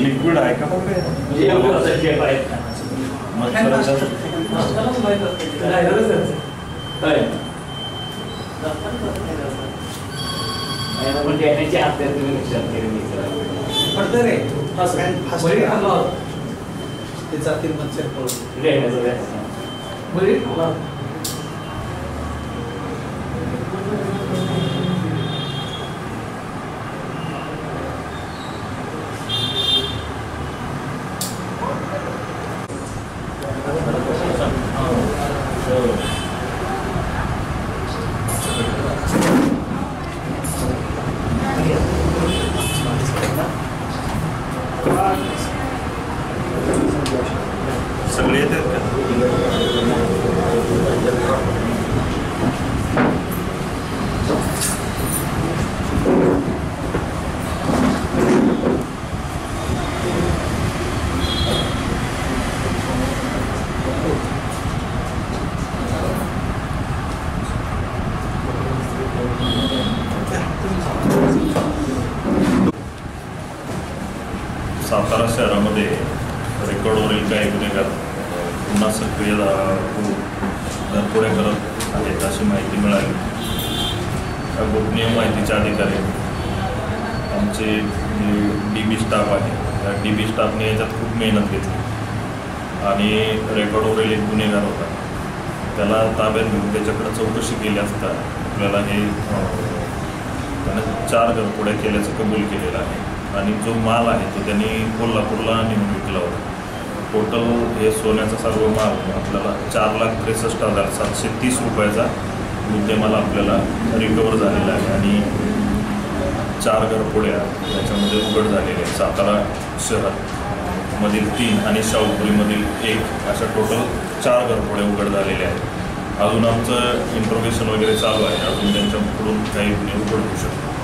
Liquid आहे का सगळे येतात का? सातारा शहरामध्ये रेकॉर्डवरील काही गुन्हेगार पुन्हा सक्रिय धरपडे करत आहेत अशी माहिती मिळाली. त्या गोपनीय माहितीच्या आधारे आमचे DB स्टाफ आहे, त्या DB स्टाफने याच्यात खूप मेहनत घेतली आणि रेकॉर्डवरील एक गुन्हेगार होता त्याला ताब्यात घेऊन त्याच्याकडे चौकशी केली असता आपल्याला हे त्याने 4 घरफोड्या केल्याचं कबूल केलेलं आहे आणि जो माल आहे तो त्यांनी कोल्हापूरला नेऊन विकला होता. टोटल हे सोन्याचा सर्व माल आपल्याला 4,63,730 रुपयाचा मुद्देमाल आपल्याला रिकवर झालेला आहे आणि 4 घरफोड्या याच्यामध्ये उघड झालेल्या आहेत. सातारा शहरामधील 3 आणि शाहूपुरीमधील 1 अशा टोटल 4 घरफोड्या उघड झालेल्या आहेत. अजून आमचं इंट्रोगेशन वगैरे चालू आहे, अजून त्यांच्याकडून काही गुन्हे उघड होऊ शकतात.